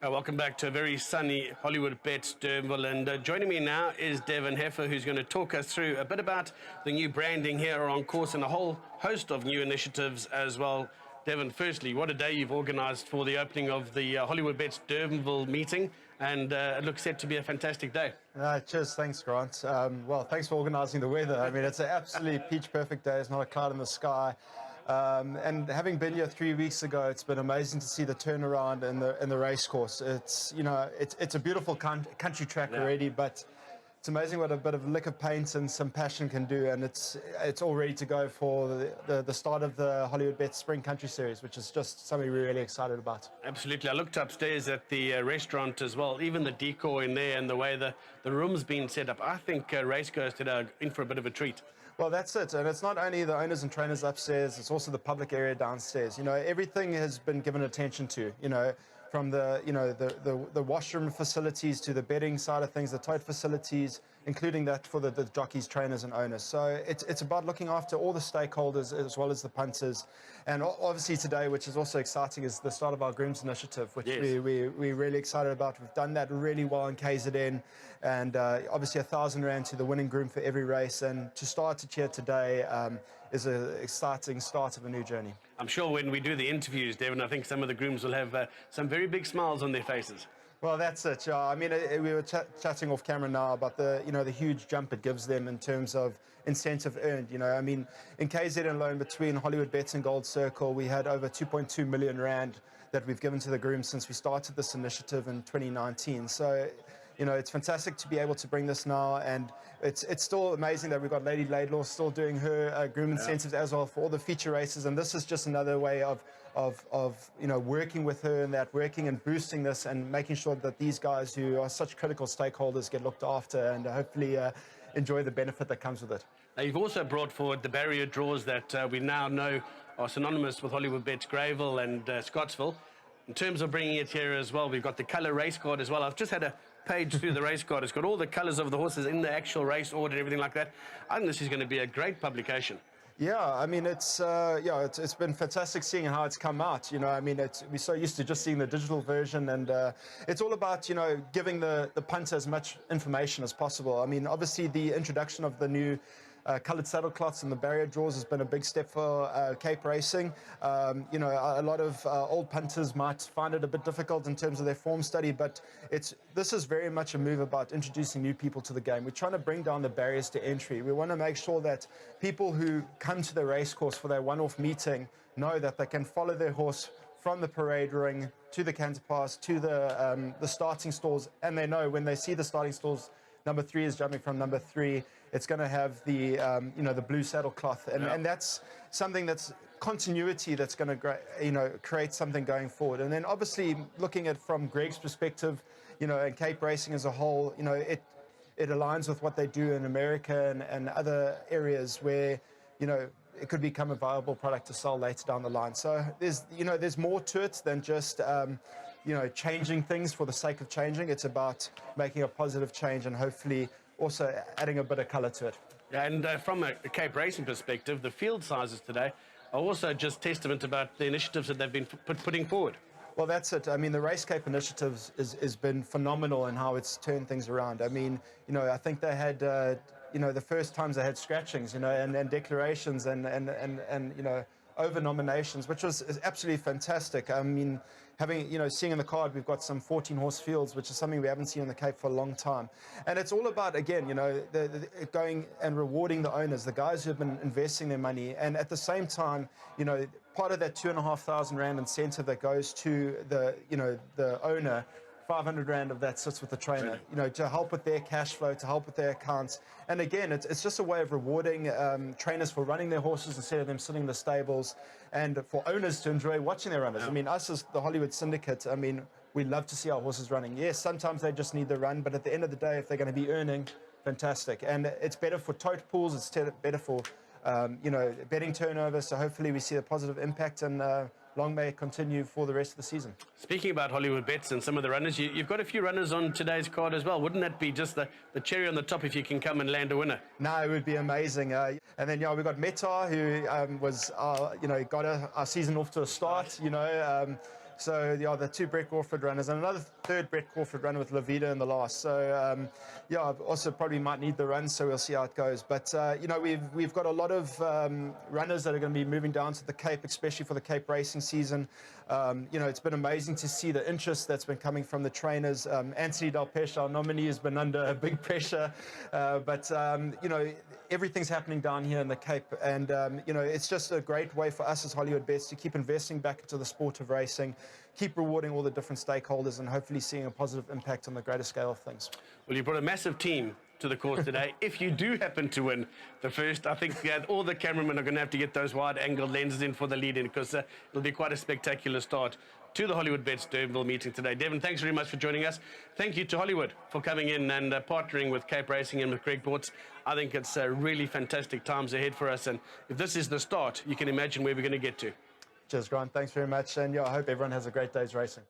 Welcome back to a very sunny Hollywoodbets Durbanville, and joining me now is Devin Heffer, who's going to talk us through a bit about the new branding here on course and a whole host of new initiatives as well. Devin, firstly, what a day you've organised for the opening of the Hollywoodbets Durbanville meeting, and it looks set to be a fantastic day. Cheers, thanks, Grant. Well, thanks for organising the weather. I mean, it's an absolutely peach-perfect day. It's not a cloud in the sky. And having been here 3 weeks ago, it's been amazing to see the turnaround in the race course. It's a beautiful country track already, but it's amazing what a bit of lick of paint and some passion can do, and it's all ready to go for the start of the Hollywoodbets Spring Country Series, which is just something we're really excited about. Absolutely. I looked upstairs at the restaurant as well, even the decor in there and the way the room's been set up. I think racegoers today are in for a bit of a treat. Well, that's it. And it's not only the owners and trainers upstairs, it's also the public area downstairs. You know, everything has been given attention to, from the washroom facilities to the bedding side of things, the tote facilities, including that for the jockeys, trainers and owners. So it's about looking after all the stakeholders as well as the punters. And obviously today, which is also exciting, is the start of our Groom's initiative, which we're really excited about. We've done that really well in KZN, and obviously R1,000 to the winning groom for every race. And to start to cheer today is an exciting start of a new journey. I'm sure when we do the interviews, Devin, I think some of the grooms will have some very big smiles on their faces. Well, that's it. I mean, we were chatting off camera now about the huge jump it gives them in terms of incentive earned. I mean, in KZN alone, between Hollywoodbets and Gold Circle, we had over 2.2 million rand that we've given to the grooms since we started this initiative in 2019. So, it's fantastic to be able to bring this now, and it's still amazing that we've got Lady Laidlaw still doing her groom incentives as well for all the feature races, and this is just another way of working with her and working and boosting this and making sure that these guys who are such critical stakeholders get looked after and hopefully enjoy the benefit that comes with it. Now, you've also brought forward the barrier draws that we now know are synonymous with Hollywoodbets Greyville and Scottsville. In terms of bringing it here as well, we've got the colour race card as well. I've just had a page through the race card. It's got all the colours of the horses in the actual race order and everything like that. I think this is going to be a great publication. Yeah, I mean, it's been fantastic seeing how it's come out. I mean, we're so used to just seeing the digital version, and it's all about, giving the punter as much information as possible. I mean, obviously the introduction of the new coloured saddle cloths and the barrier draws has been a big step for Cape racing. A lot of old punters might find it a bit difficult in terms of their form study, but this is very much a move about introducing new people to the game. We're trying to bring down the barriers to entry. We want to make sure that people who come to the race course for their one-off meeting know that they can follow their horse from the parade ring to the canter pass to the starting stalls, and they know when they see the starting stalls, number 3 is jumping from number 3. It's going to have the the blue saddle cloth, and that's something that's continuity that's going to create something going forward. And then obviously looking at from Greg's perspective, and Cape racing as a whole, it aligns with what they do in America and other areas where it could become a viable product to sell later down the line. So there's more to it than just changing things for the sake of changing. It's about making a positive change and hopefully also adding a bit of colour to it. Yeah, and from a Cape racing perspective, the field sizes today are also just testament about the initiatives that they've been putting forward. Well, that's it. I mean, the Race Cape initiative has been phenomenal in how it's turned things around. I mean, I think they had, the first times they had scratchings, and declarations and over nominations, which was absolutely fantastic. I mean, seeing in the card, we've got some 14 horse fields, which is something we haven't seen in the Cape for a long time. And it's all about, again, going and rewarding the owners, the guys who have been investing their money. And at the same time, part of that 2,500 rand incentive that goes to the owner, 500 rand of that sits with the trainer, to help with their cash flow, to help with their accounts. And again, it's just a way of rewarding trainers for running their horses instead of them sitting in the stables, and for owners to enjoy watching their runners. I mean, us as the Hollywood Syndicate, I mean, we love to see our horses running. Yes, sometimes they just need the run, but at the end of the day, if they're going to be earning, fantastic. And it's better for tote pools, it's better for, betting turnover. So hopefully we see a positive impact, and long may it continue for the rest of the season. Speaking about Hollywoodbets and some of the runners, you've got a few runners on today's card as well. Wouldn't that be just the cherry on the top if you can come and land a winner? No, it would be amazing. And then, we've got Meta, who got our season off to a start, So yeah, the 2 Brett Crawford runners and another 3rd Brett Crawford runner with Levita in the last. So yeah, also probably might need the run, so we'll see how it goes. But you know, we've got a lot of runners that are going to be moving down to the Cape, especially for the Cape racing season. You know, it's been amazing to see the interest that's been coming from the trainers. Anthony Del Pesce, our nominee, has been under big pressure, but you know, everything's happening down here in the Cape, and you know, it's just a great way for us as Hollywoodbets to keep investing back into the sport of racing, keep rewarding all the different stakeholders, and hopefully seeing a positive impact on the greater scale of things. Well, you brought a massive team to the course today. If you do happen to win the first, I think all the cameramen are going to have to get those wide-angle lenses in for the lead-in, because it'll be quite a spectacular start to the Hollywoodbets Durbanville meeting today. Devin, thanks very much for joining us. Thank you to Hollywood for coming in and partnering with Cape Racing and with Greg Ports. I think it's really fantastic times ahead for us, and if this is the start, you can imagine where we're going to get to. Cheers, Grant. Thanks very much, and yeah, I hope everyone has a great day's racing.